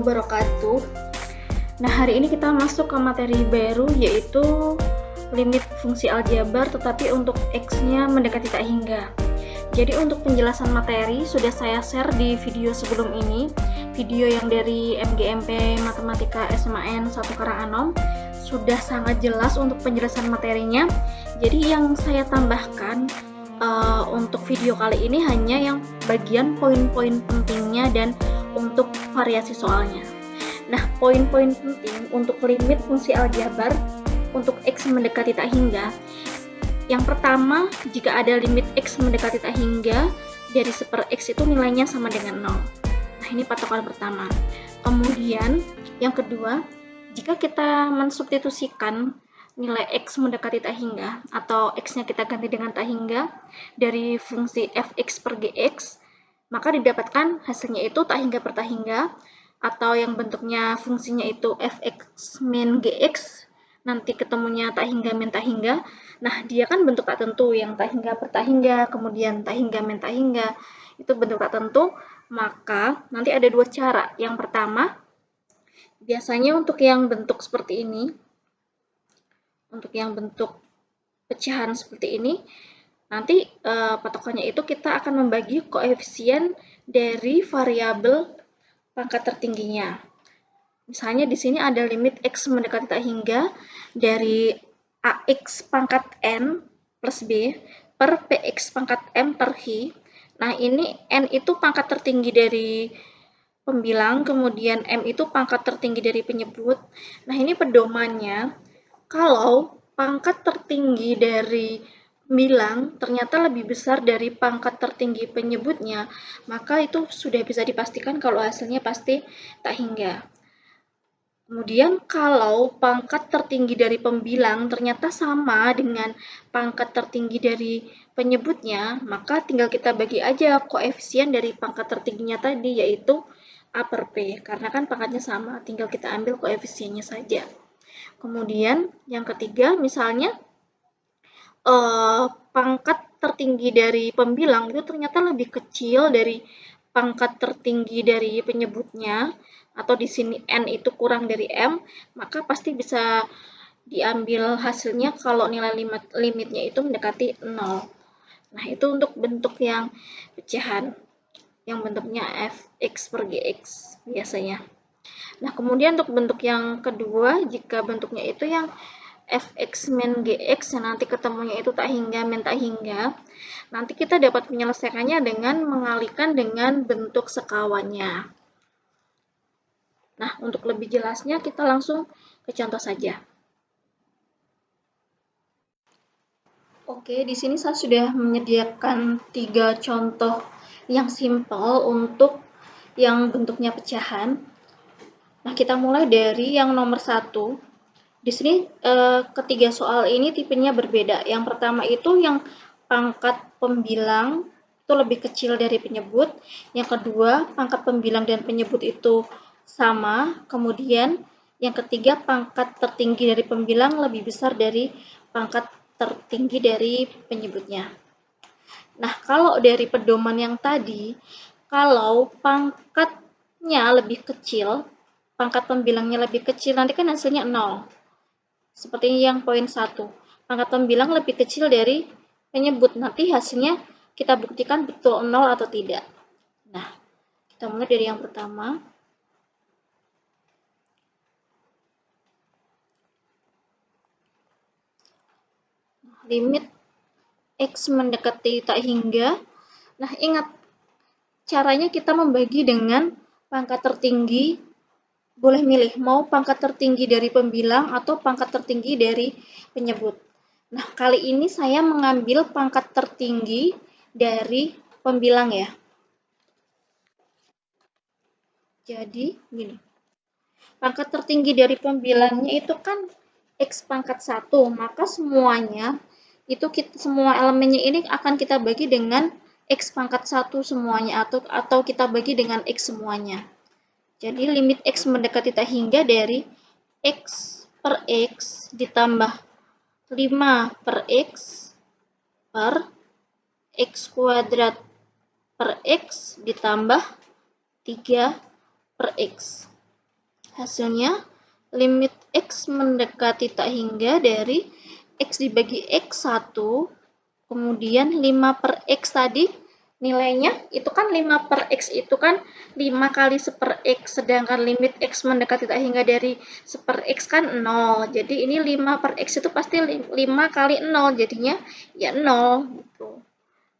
wabarakatuh. Nah, hari ini kita masuk ke materi baru, yaitu limit fungsi aljabar tetapi untuk X-nya mendekati tak hingga. Jadi untuk penjelasan materi sudah saya share di video sebelum ini, video yang dari MGMP Matematika SMAN 1 Karanganom, sudah sangat jelas untuk penjelasan materinya. Jadi yang saya tambahkan untuk video kali ini hanya yang bagian poin-poin pentingnya dan untuk variasi soalnya. Nah, poin-poin penting untuk limit fungsi aljabar untuk X mendekati tak hingga. Yang pertama, jika ada limit X mendekati tak hingga, dari 1/X itu nilainya sama dengan 0. Nah, ini patokan pertama. Kemudian, yang kedua, jika kita mensubstitusikan nilai X mendekati tak hingga, atau X-nya kita ganti dengan tak hingga, dari fungsi fx per gx, maka didapatkan hasilnya itu tak hingga per tak hingga, atau yang bentuknya fungsinya itu fx min gx, nanti ketemunya tak hingga min tak hingga. Nah, dia kan bentuk tak tentu, yang tak hingga per tak hingga, kemudian tak hingga min tak hingga, itu bentuk tak tentu. Maka nanti ada dua cara. Yang pertama, biasanya untuk yang bentuk seperti ini, untuk yang bentuk pecahan seperti ini, nanti patokannya itu kita akan membagi koefisien dari variabel pangkat tertingginya. Misalnya di sini ada limit X mendekati tak hingga dari AX pangkat N plus B per PX pangkat M per Hi. Nah, ini N itu pangkat tertinggi dari pembilang, kemudian M itu pangkat tertinggi dari penyebut. Nah, ini pedomannya. Kalau pangkat tertinggi dari bilang ternyata lebih besar dari pangkat tertinggi penyebutnya, maka itu sudah bisa dipastikan kalau hasilnya pasti tak hingga. Kemudian kalau pangkat tertinggi dari pembilang ternyata sama dengan pangkat tertinggi dari penyebutnya, maka tinggal kita bagi aja koefisien dari pangkat tertingginya tadi, yaitu A per P. Karena kan pangkatnya sama, tinggal kita ambil koefisiennya saja. Kemudian yang ketiga, misalnya pangkat tertinggi dari pembilang itu ternyata lebih kecil dari pangkat tertinggi dari penyebutnya, atau di sini N itu kurang dari M, maka pasti bisa diambil hasilnya kalau nilai limitnya itu mendekati 0. Nah, itu untuk bentuk yang pecahan, yang bentuknya fx per gx biasanya. Nah, kemudian untuk bentuk yang kedua, jika bentuknya itu yang fx min gx, yang nanti ketemunya itu tak hingga min tak hingga, nanti kita dapat menyelesaikannya dengan mengalihkan dengan bentuk sekawannya. Nah, untuk lebih jelasnya kita langsung ke contoh saja. Oke, di sini saya sudah menyediakan 3 contoh yang simpel untuk yang bentuknya pecahan. Nah, kita mulai dari yang nomor 1. Di sini ketiga soal ini tipenya berbeda. Yang pertama itu yang pangkat pembilang itu lebih kecil dari penyebut. Yang kedua, pangkat pembilang dan penyebut itu sama. Kemudian yang ketiga, pangkat tertinggi dari pembilang lebih besar dari pangkat tertinggi dari penyebutnya. Nah, kalau dari pedoman yang tadi, kalau pangkatnya lebih kecil, pangkat pembilangnya lebih kecil, nanti kan hasilnya 0. Seperti yang poin 1. Pangkat pembilang lebih kecil dari penyebut. Nanti hasilnya kita buktikan betul 0 atau tidak. Nah, kita mulai dari yang pertama. Limit X mendekati tak hingga. Nah, ingat, caranya kita membagi dengan pangkat tertinggi. Boleh milih, mau pangkat tertinggi dari pembilang atau pangkat tertinggi dari penyebut. Nah, kali ini saya mengambil pangkat tertinggi dari pembilang ya. Jadi, gini. Pangkat tertinggi dari pembilangnya itu kan X pangkat 1, maka semuanya, itu semua elemennya ini akan kita bagi dengan X pangkat 1 semuanya, atau kita bagi dengan X semuanya. Jadi, limit X mendekati tak hingga dari X per X ditambah 5 per X per X kuadrat per X ditambah 3 per X. Hasilnya, limit X mendekati tak hingga dari X dibagi X1, kemudian 5 per X tadi, nilainya itu kan 5 per X itu kan 5 kali 1/per X, sedangkan limit X mendekati tak hingga dari 1/per X kan 0. Jadi ini 5 per X itu pasti 5 kali 0, jadinya ya 0. Gitu.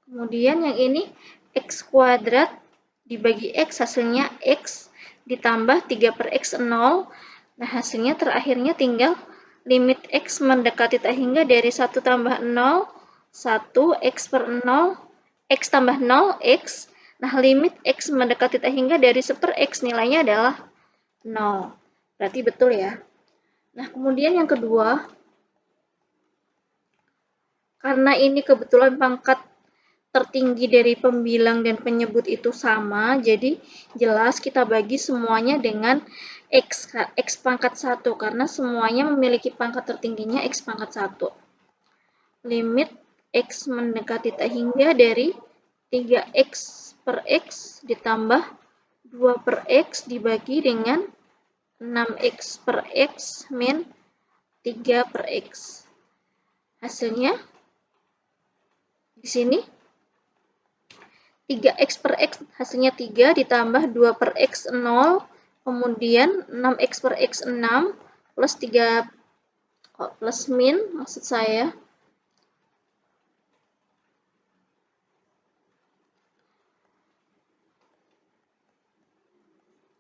Kemudian yang ini X kuadrat dibagi X, hasilnya X ditambah 3 per X 0. Nah, hasilnya terakhirnya tinggal limit X mendekati tak hingga dari 1 tambah 0, 1, X per 0, X tambah 0, X. Nah, limit X mendekati tak hingga dari 1/per X, nilainya adalah 0. Berarti betul ya. Nah, kemudian yang kedua, karena ini kebetulan pangkat tertinggi dari pembilang dan penyebut itu sama, jadi jelas kita bagi semuanya dengan X pangkat 1, karena semuanya memiliki pangkat tertingginya X pangkat 1. Limit X mendekati tak hingga dari 3X per X ditambah 2 per X dibagi dengan 6X per X min 3 per X. Hasilnya di sini 3X per X hasilnya 3 ditambah 2 per X 0, kemudian 6X per X 6 plus 3 plus min maksud saya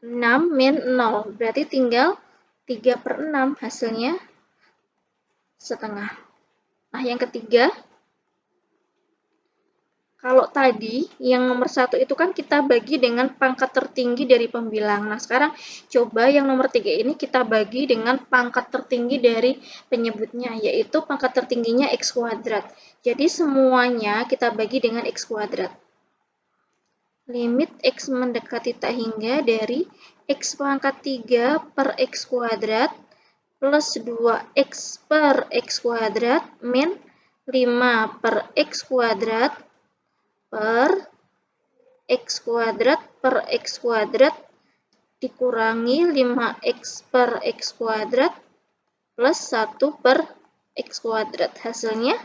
6 min 0, berarti tinggal 3 per 6, hasilnya setengah. Nah, yang ketiga, kalau tadi yang nomor 1 itu kan kita bagi dengan pangkat tertinggi dari pembilang. Nah, sekarang coba yang nomor 3 ini kita bagi dengan pangkat tertinggi dari penyebutnya, yaitu pangkat tertingginya X kuadrat. Jadi semuanya kita bagi dengan X kuadrat. Limit X mendekati tak hingga dari X pangkat 3 per X kuadrat plus 2X per X kuadrat min 5 per X kuadrat per X kuadrat per X kuadrat dikurangi 5X per X kuadrat plus 1 per X kuadrat. Hasilnya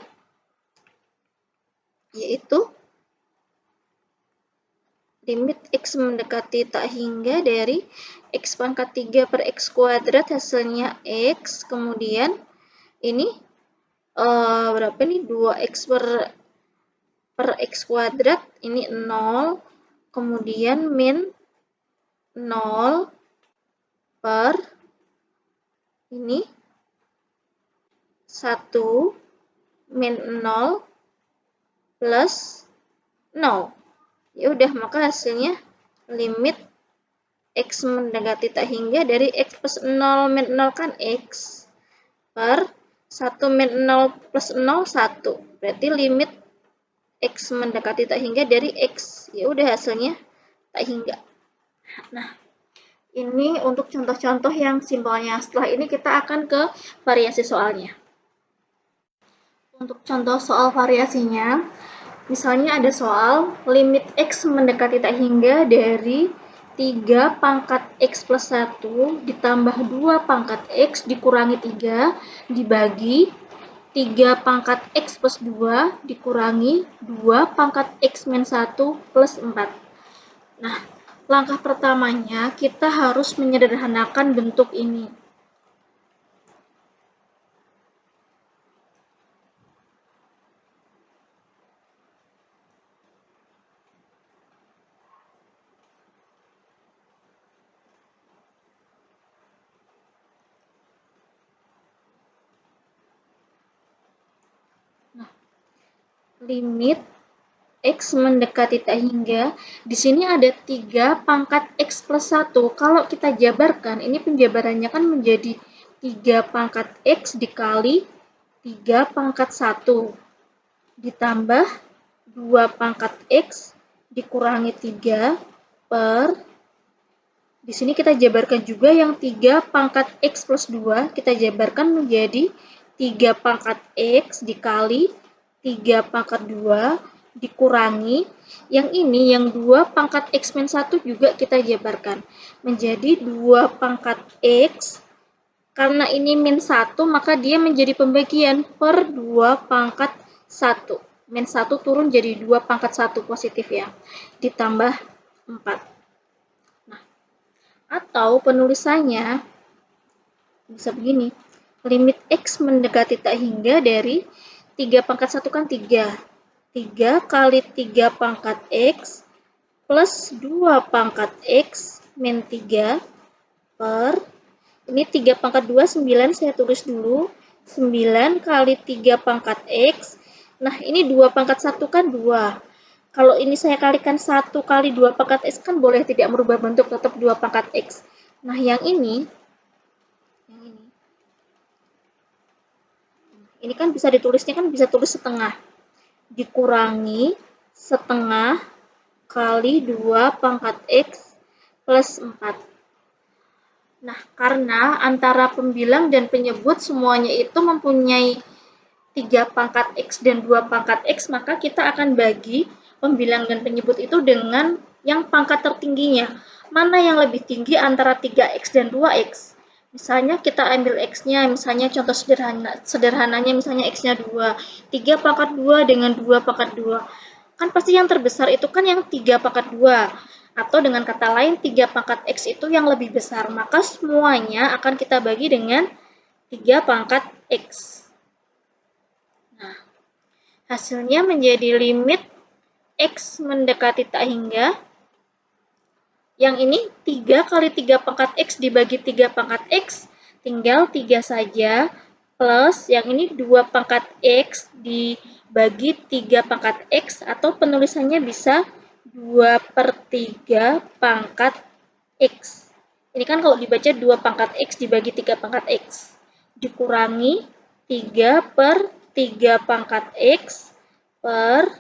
yaitu limit X mendekati tak hingga dari X pangkat 3 per X kuadrat, hasilnya X, kemudian ini berapa nih, 2X per X kuadrat, ini 0, kemudian min 0 per ini 1 min 0 plus 0. Ya udah, maka hasilnya limit X mendekati tak hingga dari X plus 0 min 0 kan X per 1 min 0 plus 0, 1. Berarti limit X mendekati tak hingga dari X. Ya udah, hasilnya tak hingga. Nah, ini untuk contoh-contoh yang simpelnya. Setelah ini kita akan ke variasi soalnya. Untuk contoh soal variasinya, misalnya ada soal limit X mendekati tak hingga dari 3 pangkat X plus 1 ditambah 2 pangkat X dikurangi 3 dibagi 3 pangkat X plus 2 dikurangi 2 pangkat X min 1 plus 4. Nah, langkah pertamanya kita harus menyederhanakan bentuk ini. Limit X mendekati tak hingga, di sini ada 3 pangkat X plus 1. Kalau kita jabarkan, ini penjabarannya kan menjadi 3 pangkat X dikali 3 pangkat 1 ditambah 2 pangkat X dikurangi 3 per, di sini kita jabarkan juga yang 3 pangkat X plus 2, kita jabarkan menjadi 3 pangkat X dikali 3 pangkat 2 dikurangi yang ini, yang 2 pangkat X min 1 juga kita jabarkan menjadi 2 pangkat X. Karena ini min 1, maka dia menjadi pembagian per 2 pangkat 1. Min 1 turun jadi 2 pangkat 1 positif ya, ditambah 4. Nah, atau penulisannya bisa begini. Limit X mendekati tak hingga dari 3 pangkat 1 kan 3. 3 kali 3 pangkat X plus 2 pangkat X min 3 per, ini 3 pangkat 2, 9, saya tulis dulu. 9 kali 3 pangkat X. Nah, ini 2 pangkat 1 kan 2. Kalau ini saya kalikan 1 kali 2 pangkat X kan boleh tidak merubah bentuk, tetap 2 pangkat X. Nah, yang ini kan bisa ditulisnya kan bisa tulis setengah. Dikurangi setengah kali 2 pangkat X plus 4. Nah, karena antara pembilang dan penyebut semuanya itu mempunyai 3 pangkat X dan 2 pangkat X, maka kita akan bagi pembilang dan penyebut itu dengan yang pangkat tertingginya. Mana yang lebih tinggi antara 3X dan 2X? Misalnya kita ambil X-nya, misalnya contoh sederhananya misalnya X-nya 2. 3 pangkat 2 dengan 2 pangkat 2. Kan pasti yang terbesar itu kan yang 3 pangkat 2. Atau dengan kata lain 3 pangkat X itu yang lebih besar. Maka semuanya akan kita bagi dengan 3 pangkat X. Nah, hasilnya menjadi limit X mendekati tak hingga. Yang ini 3 kali 3 pangkat X dibagi 3 pangkat X, tinggal 3 saja, plus yang ini 2 pangkat X dibagi 3 pangkat X, atau penulisannya bisa 2/3 pangkat X. Ini kan kalau dibaca 2 pangkat X dibagi 3 pangkat X. Dikurangi 3/3 pangkat X per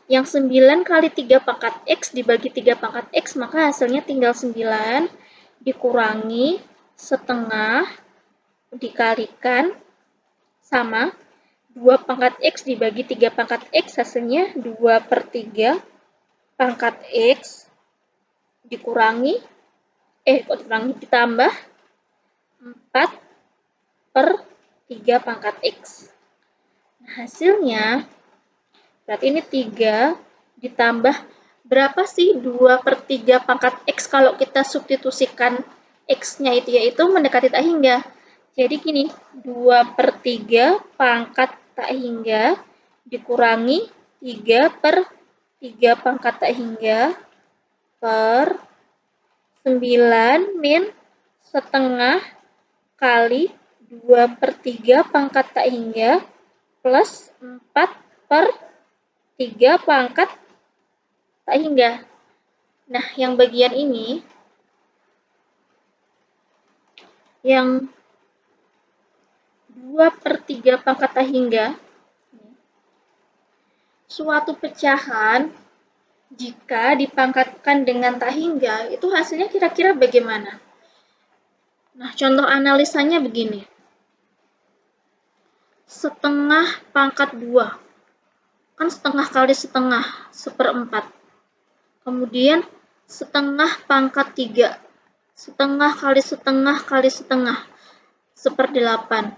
yang 9 kali 3 pangkat X dibagi 3 pangkat X, maka hasilnya tinggal 9 dikurangi setengah dikalikan sama 2 pangkat X dibagi 3 pangkat X, hasilnya 2/3 pangkat X dikurangi, ditambah 4/3 pangkat X. Nah, hasilnya berarti ini 3 ditambah berapa sih 2/3 pangkat X kalau kita substitusikan X-nya itu yaitu mendekati tak hingga. Jadi gini, 2/3 pangkat tak hingga dikurangi 3/3 pangkat tak hingga per 9 min setengah kali 2/3 pangkat tak hingga plus 4/3 pangkat tak hingga. Nah, yang bagian ini, yang 2/3 pangkat tak hingga, suatu pecahan jika dipangkatkan dengan tak hingga, itu hasilnya kira-kira bagaimana? Nah, contoh analisanya begini. Setengah pangkat 2. Kan setengah kali setengah, 1/4. Kemudian setengah pangkat 3. Setengah kali setengah kali setengah, 1/8.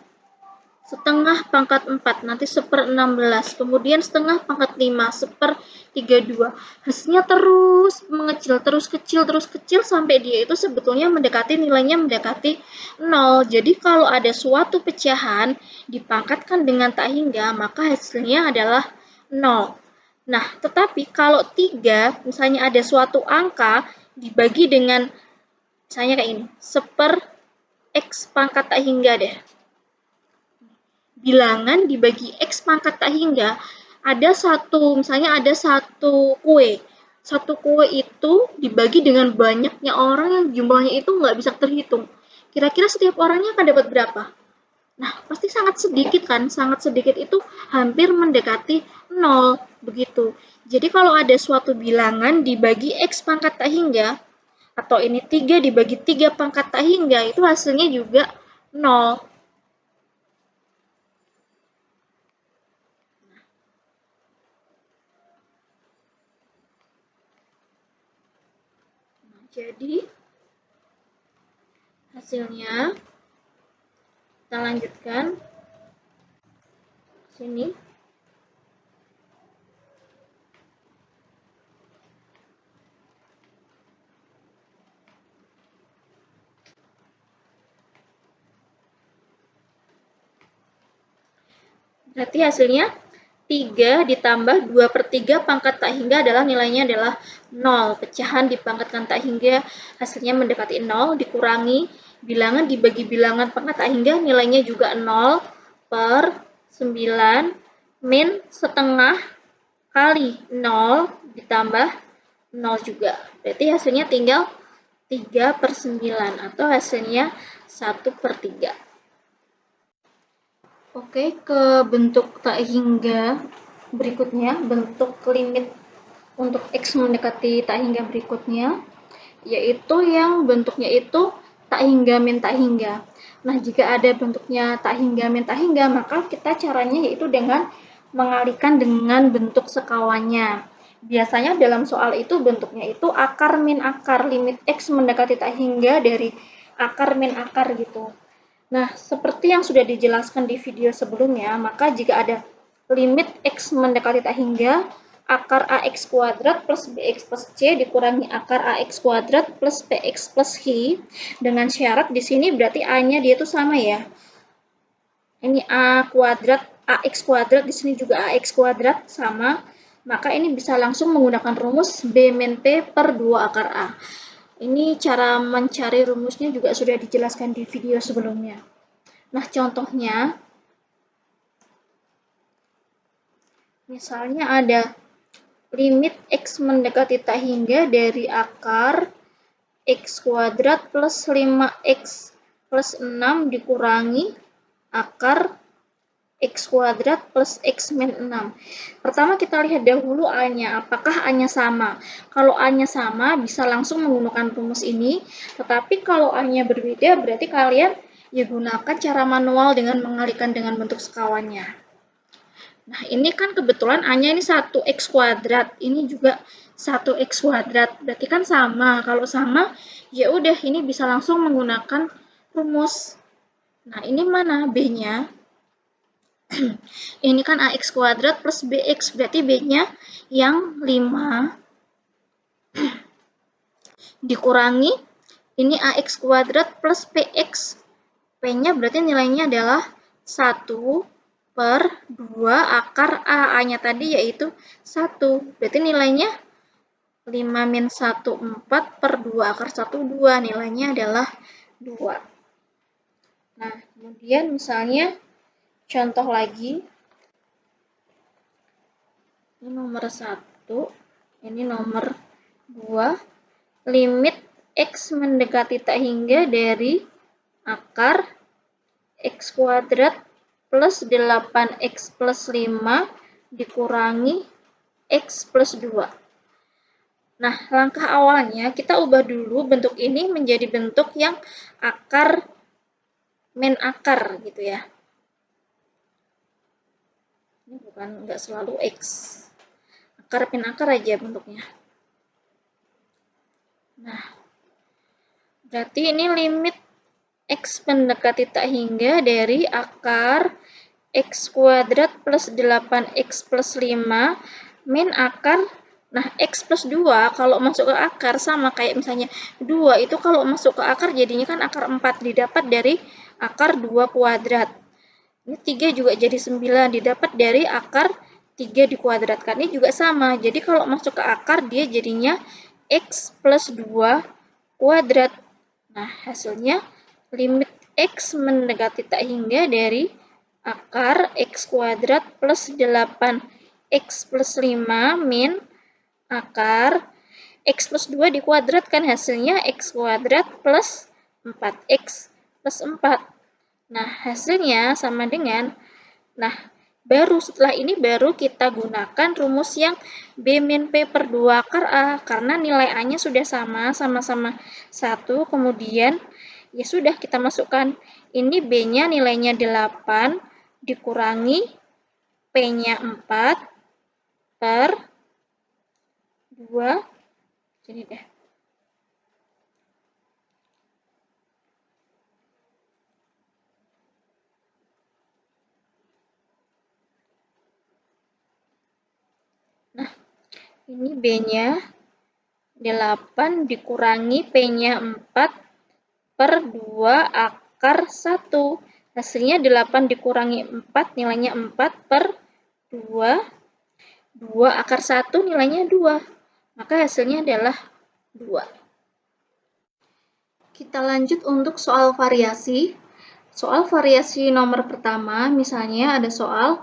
Setengah pangkat 4, nanti 1/16. Kemudian setengah pangkat 5, 1/32. Hasilnya terus mengecil, terus kecil, sampai dia itu sebetulnya nilainya mendekati 0. Jadi kalau ada suatu pecahan dipangkatkan dengan tak hingga, maka hasilnya adalah 0. Nah, tetapi kalau 3, misalnya ada suatu angka dibagi dengan, misalnya kayak ini, 1/X pangkat tak hingga deh. Bilangan dibagi X pangkat tak hingga, misalnya ada satu kue. Satu kue itu dibagi dengan banyaknya orang yang jumlahnya itu nggak bisa terhitung. Kira-kira setiap orangnya akan dapat berapa? Nah, pasti sangat sedikit kan? Sangat sedikit itu hampir mendekati 0, begitu. Jadi kalau ada suatu bilangan dibagi X pangkat tak hingga, atau ini 3 dibagi 3 pangkat tak hingga, itu hasilnya juga 0. Jadi hasilnya kita lanjutkan sini. Berarti hasilnya 3 ditambah 2/3 pangkat tak hingga adalah nilainya adalah 0. Pecahan di pangkat tak hingga hasilnya mendekati 0, dikurangi bilangan dibagi bilangan pangkat tak hingga nilainya juga 0 per 9 min setengah kali 0 ditambah 0 juga. Berarti hasilnya tinggal 3/9 atau hasilnya 1/3. Oke, ke bentuk tak hingga berikutnya, bentuk limit untuk X mendekati tak hingga berikutnya, yaitu yang bentuknya itu tak hingga min tak hingga. Nah, jika ada bentuknya tak hingga min tak hingga, maka kita caranya yaitu dengan mengalihkan dengan bentuk sekawannya. Biasanya dalam soal itu bentuknya itu akar min akar, limit X mendekati tak hingga dari akar min akar gitu. Nah, seperti yang sudah dijelaskan di video sebelumnya, maka jika ada limit X mendekati tak hingga, akar AX kuadrat plus BX plus C dikurangi akar AX kuadrat plus BX plus H, dengan syarat di sini berarti A-nya dia itu sama ya. Ini A kuadrat, AX kuadrat, di sini juga AX kuadrat sama, maka ini bisa langsung menggunakan rumus B min P per 2 akar A. Ini cara mencari rumusnya juga sudah dijelaskan di video sebelumnya. Nah, contohnya, misalnya ada limit X mendekati tak hingga dari akar X kuadrat plus 5X plus 6 dikurangi akar X kuadrat plus X min 6. Pertama kita lihat dahulu A-nya, apakah A-nya sama. Kalau A-nya sama, bisa langsung menggunakan rumus ini, tetapi kalau A-nya berbeda, berarti kalian ya gunakan cara manual dengan mengalihkan dengan bentuk sekawannya. Nah, ini kan kebetulan A-nya ini 1X kuadrat, ini juga 1X kuadrat, berarti kan sama. Kalau sama, ya udah ini bisa langsung menggunakan rumus. Nah, ini mana B-nya? Ini kan AX kuadrat plus BX, berarti B-nya yang 5 dikurangi ini AX kuadrat plus PX. P-nya berarti nilainya adalah 1 per 2 akar A. A-nya tadi yaitu 1. Berarti nilainya 5 min 1, 4 per 2 akar 1, 2. Nilainya adalah 2. Nah, kemudian misalnya contoh lagi. Ini nomor 1, ini nomor 2. Limit X mendekati tak hingga dari akar X kuadrat plus 8X plus 5 dikurangi X plus 2. Nah, langkah awalnya kita ubah dulu bentuk ini menjadi bentuk yang akar min akar gitu ya. Ini bukan, nggak selalu X. Akar min akar aja bentuknya. Nah, berarti ini limit X mendekati tak hingga dari akar X kuadrat plus 8X plus 5 min akar, nah X plus 2 kalau masuk ke akar sama kayak misalnya 2 itu kalau masuk ke akar jadinya kan akar 4 didapat dari akar 2 kuadrat. Ini 3 juga jadi 9 didapat dari akar 3 dikuadratkan. Ini juga sama, jadi kalau masuk ke akar dia jadinya X plus 2 kuadrat. Nah, hasilnya limit X mendekati tak hingga dari akar X kuadrat plus 8X plus 5 min akar X plus 2 dikuadratkan, hasilnya X kuadrat plus 4X plus 4. Nah, hasilnya sama dengan, nah, baru setelah ini baru kita gunakan rumus yang B min P per 2 akar A, karena nilai A-nya sudah sama, sama-sama 1, kemudian ya sudah kita masukkan, ini B-nya nilainya 8, dikurangi P-nya 4 per 2, jadi deh, Ini B-nya 8 dikurangi P-nya 4 per 2 akar 1. Hasilnya 8 dikurangi 4, nilainya 4 per 2. 2 akar 1 nilainya 2. Maka hasilnya adalah 2. Kita lanjut untuk soal variasi. Soal variasi nomor pertama, misalnya ada soal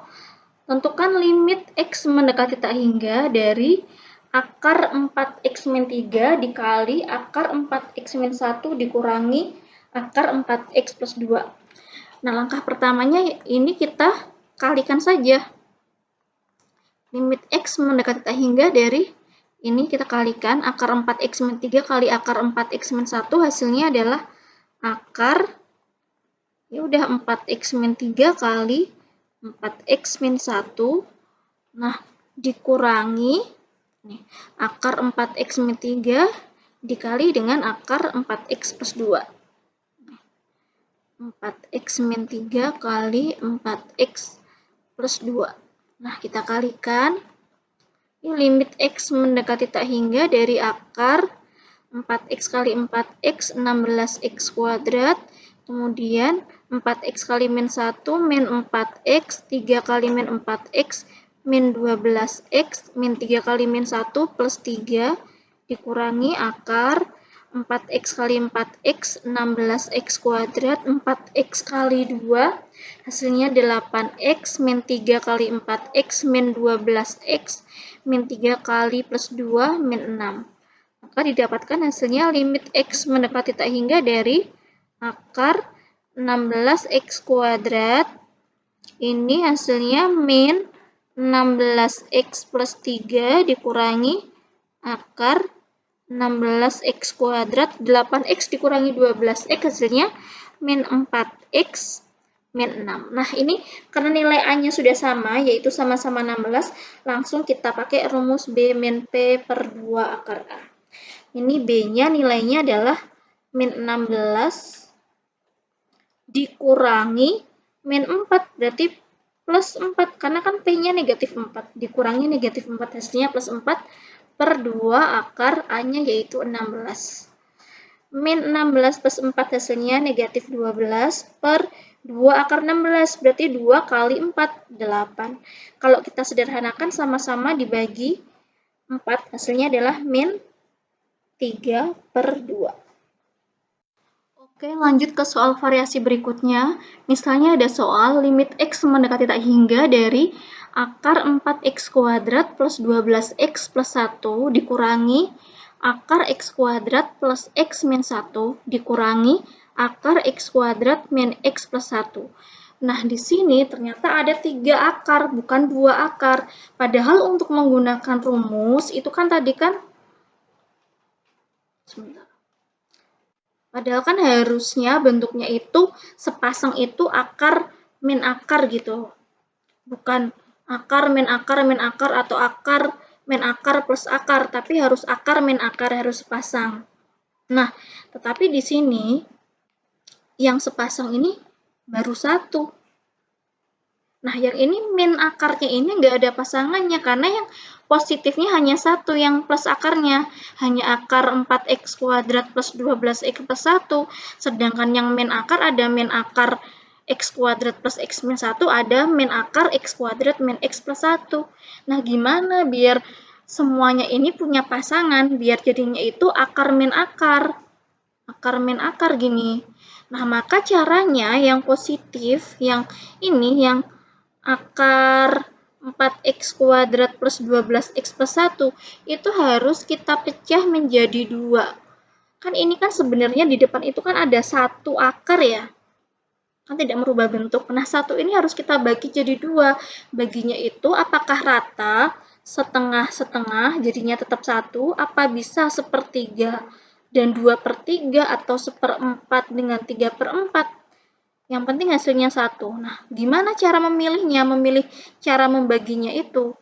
tentukan limit X mendekati tak hingga dari akar 4x-3 dikali akar 4x-1 dikurangi akar 4x plus 2. Nah, langkah pertamanya ini kita kalikan saja. Limit X mendekati tak hingga dari ini kita kalikan akar 4x-3 kali akar 4x-1 hasilnya adalah akar ya udah 4x-3 kali 4x-1. Nah, dikurangi nih, akar 4x-3 dikali dengan akar 4x plus 2. 4x-3 kali 4x plus 2. Nah, kita kalikan. Ini limit X mendekati tak hingga dari akar 4x kali 4x, 16x kuadrat. Kemudian 4x kali min 1, min 4x, 3 kali min 4x, min 12x, min 3 kali min 1, plus 3, dikurangi akar 4x kali 4x, 16x kuadrat, 4x kali 2, hasilnya 8x, min 3 kali 4x, min 12x, min 3 kali plus 2, min 6. Maka didapatkan hasilnya limit X mendekati tak hingga dari akar 16x kuadrat. Ini hasilnya min 16x plus 3 dikurangi akar 16x kuadrat, 8x dikurangi 12x hasilnya min 4x min 6. Nah, ini karena nilai A-nya sudah sama, yaitu sama-sama 16, langsung kita pakai rumus B min P per 2 akar A. Ini B-nya nilainya adalah min 16 dikurangi min 4, berarti plus 4, karena kan P-nya negatif 4, dikurangi negatif 4, hasilnya plus 4 per 2 akar A-nya yaitu 16. Min 16 plus 4 hasilnya negatif 12 per 2 akar 16, berarti 2 kali 4, 8. Kalau kita sederhanakan sama-sama dibagi 4, hasilnya adalah min 3 per 2. Oke, lanjut ke soal variasi berikutnya. Misalnya ada soal limit X mendekati tak hingga dari akar 4x kuadrat plus 12x plus 1 dikurangi akar x kuadrat plus x min 1 dikurangi akar x kuadrat min x plus 1. Nah, di sini ternyata ada 3 akar, bukan 2 akar. Padahal untuk menggunakan rumus, itu kan tadi kan padahal kan harusnya bentuknya itu sepasang itu akar min akar gitu. Bukan akar min akar min akar atau akar min akar plus akar, tapi harus akar min akar, harus sepasang. Nah, tetapi di sini yang sepasang ini baru 1. Nah, yang ini min akarnya ini nggak ada pasangannya, karena yang positifnya hanya 1, yang plus akarnya hanya akar 4x kuadrat plus 12x plus 1, sedangkan yang min akar ada min akar x kuadrat plus x min 1, ada min akar x kuadrat min x plus 1. Nah, gimana biar semuanya ini punya pasangan, biar jadinya itu akar min akar gini. Nah, maka caranya yang positif, yang ini, yang akar 4x kuadrat plus 12x plus 1 itu harus kita pecah menjadi 2. Kan ini kan sebenarnya di depan itu kan ada 1 akar ya. Kan tidak merubah bentuk. Nah, 1 ini harus kita bagi jadi 2. Baginya itu apakah rata, setengah-setengah, jadinya tetap 1, apa bisa sepertiga dan 2/3 atau 1/4 dengan 3/4. Yang penting hasilnya 1. Nah, gimana cara memilihnya? Memilih cara membaginya itu.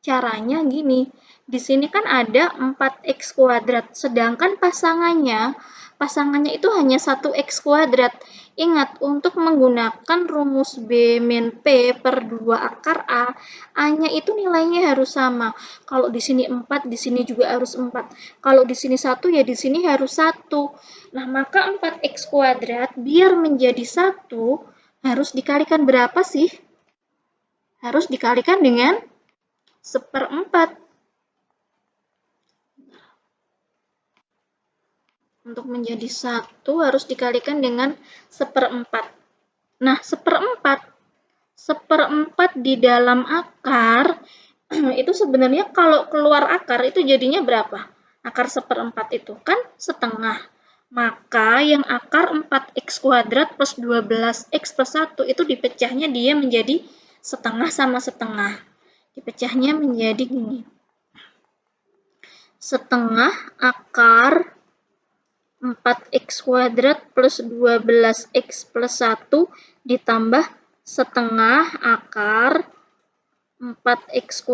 Caranya gini. Di sini kan ada 4x kuadrat, sedangkan pasangannya pasangannya itu hanya 1x². Ingat, untuk menggunakan rumus B min P per 2 akar A, A-nya itu nilainya harus sama. Kalau di sini 4, di sini juga harus 4. Kalau di sini 1, ya di sini harus 1. Nah, maka 4x² biar menjadi 1, harus dikalikan berapa sih? Harus dikalikan dengan 1/4. Untuk menjadi 1 harus dikalikan dengan 1/4. Nah, 1/4 di dalam akar, itu sebenarnya kalau keluar akar itu jadinya berapa? Akar 1/4 itu kan setengah. Maka yang akar 4x² plus 12x plus 1 itu dipecahnya dia menjadi setengah sama setengah. Dipecahnya menjadi gini. Setengah akar 4x² plus 12x plus 1 ditambah setengah akar 4x²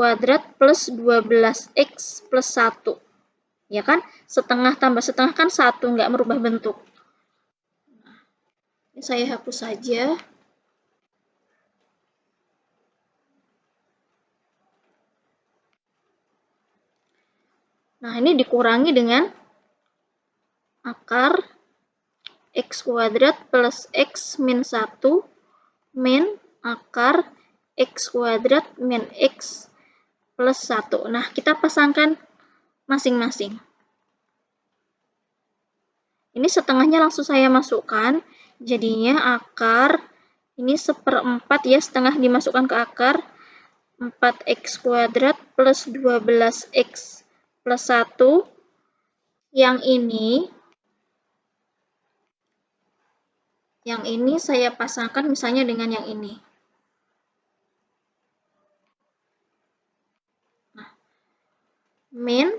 plus 12x plus 1. Ya kan? Setengah tambah setengah kan 1, nggak merubah bentuk. Ini saya hapus saja. Nah, ini dikurangi dengan akar x² plus x min 1 min akar x² min x plus 1. Nah, kita pasangkan masing-masing. Ini setengahnya langsung saya masukkan, jadinya akar, ini 1/4 ya, setengah dimasukkan ke akar, 4x² plus 12x plus 1. Yang ini saya pasangkan misalnya dengan yang ini. Nah, min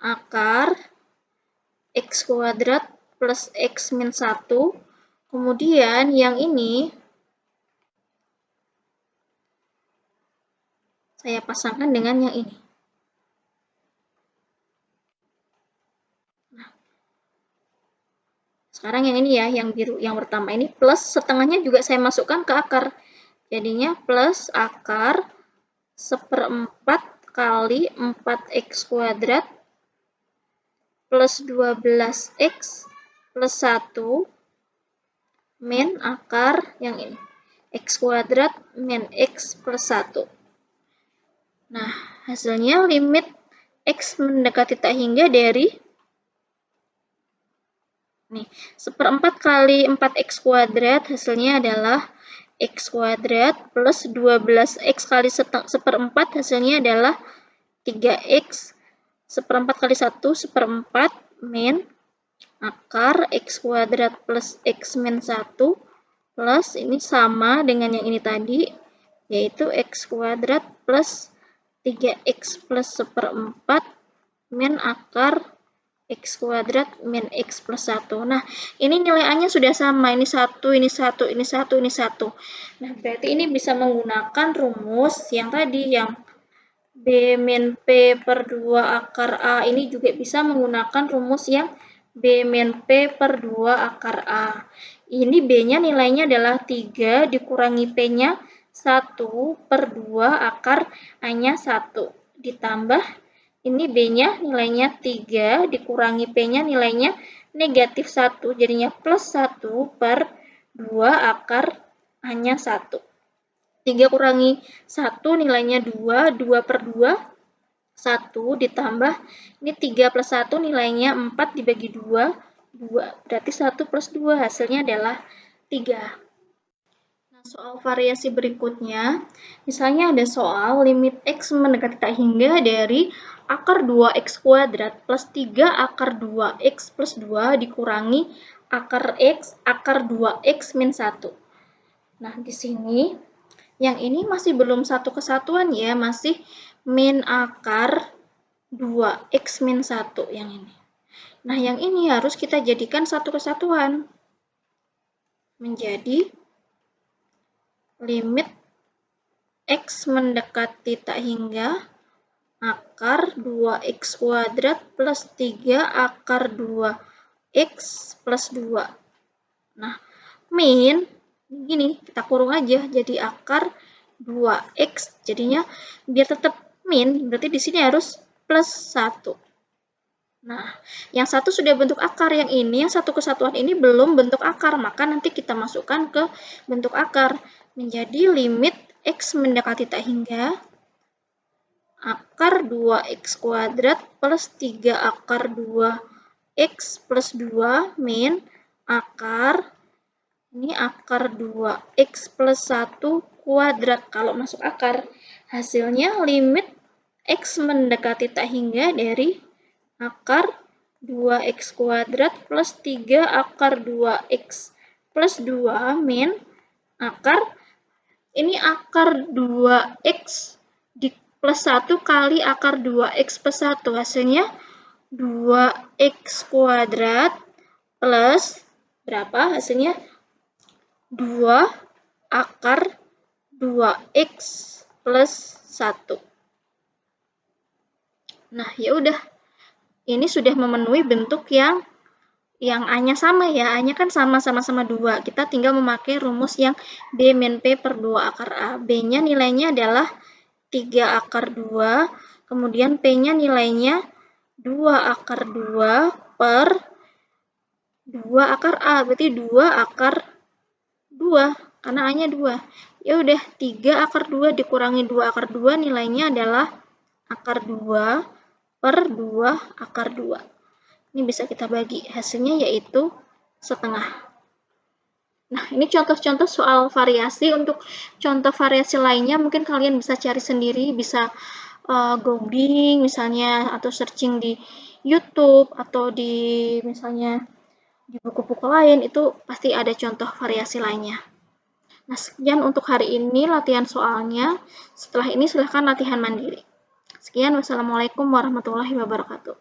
akar x² plus x min 1. Kemudian yang ini saya pasangkan dengan yang ini. Nah, sekarang yang ini ya, yang biru, yang pertama ini plus setengahnya juga saya masukkan ke akar. Jadinya plus akar 1/4 kali 4x² plus 12x plus 1 min akar yang ini, x² min x plus 1. Nah, hasilnya limit x mendekati tak hingga dari nih, 1/4 kali 4x² hasilnya adalah x² plus 12x kali 1/4 hasilnya adalah 3x. 1/4 kali 1, 1/4 min akar x² plus x min 1 plus ini sama dengan yang ini tadi, yaitu x² plus 3x plus 1/4 min akar x² min x plus 1. Nah, ini nilai A-nya sudah sama. Ini 1, ini 1, ini 1, ini 1. Nah, berarti ini bisa menggunakan rumus yang tadi, yang B min P per 2 akar A. Ini juga bisa menggunakan rumus yang B min P per 2 akar A. Ini B-nya nilainya adalah 3 dikurangi P-nya 1 per 2 akar A-nya 1. Ditambah ini B-nya nilainya 3 dikurangi P-nya nilainya negatif 1. Jadinya plus 1 per 2 akar A-nya 1. 3 kurangi 1 nilainya 2, 2 per 2, 1 ditambah, ini 3 plus 1 nilainya 4 dibagi 2, 2. Berarti 1 plus 2 hasilnya adalah 3. Nah, soal variasi berikutnya, misalnya ada soal limit x mendekati tak hingga dari akar 2x² plus 3 akar 2x plus 2 dikurangi akar x akar 2x min 1. Nah, di sini yang ini masih belum satu kesatuan ya, masih min akar 2x min 1 yang ini. Nah, yang ini harus kita jadikan satu kesatuan. Menjadi limit x mendekati tak hingga akar 2x² plus 3 akar 2 X plus 2. Nah, min, gini, kita kurung aja, jadi akar 2X. Jadinya, biar tetap min, berarti di sini harus plus 1. Nah, yang satu sudah bentuk akar, yang ini, yang satu kesatuan ini belum bentuk akar, maka nanti kita masukkan ke bentuk akar. Menjadi limit X mendekati tak hingga akar 2X kuadrat plus 3 akar 2X plus 2 min akar, ini akar 2X plus 1 kuadrat. Kalau masuk akar, hasilnya limit X mendekati tak hingga dari akar 2X kuadrat plus 3 akar 2X plus 2 min akar, ini akar 2X di plus 1 kali akar 2X plus 1, hasilnya 2X kuadrat plus berapa hasilnya? 2 akar 2X plus 1. Nah, ya udah. Ini sudah memenuhi bentuk yang A-nya sama ya. A-nya kan sama-sama 2. Kita tinggal memakai rumus yang B min P per 2 akar A. B-nya nilainya adalah 3 akar 2. Kemudian P-nya nilainya 2 akar 2 per 2 akar A. Berarti 2 akar 2. Karena A-nya 2. Ya udah, 3 akar 2 dikurangi 2 akar 2 nilainya adalah akar 2 per 2 akar 2. Ini bisa kita bagi, hasilnya yaitu setengah. Nah, ini contoh-contoh soal variasi. Untuk contoh variasi lainnya mungkin kalian bisa cari sendiri, bisa googling misalnya, atau searching di YouTube, atau di misalnya di buku-buku lain, itu pasti ada contoh variasi lainnya. Nah, sekian untuk hari ini latihan soalnya. Setelah ini silahkan latihan mandiri. Sekian, wassalamualaikum warahmatullahi wabarakatuh.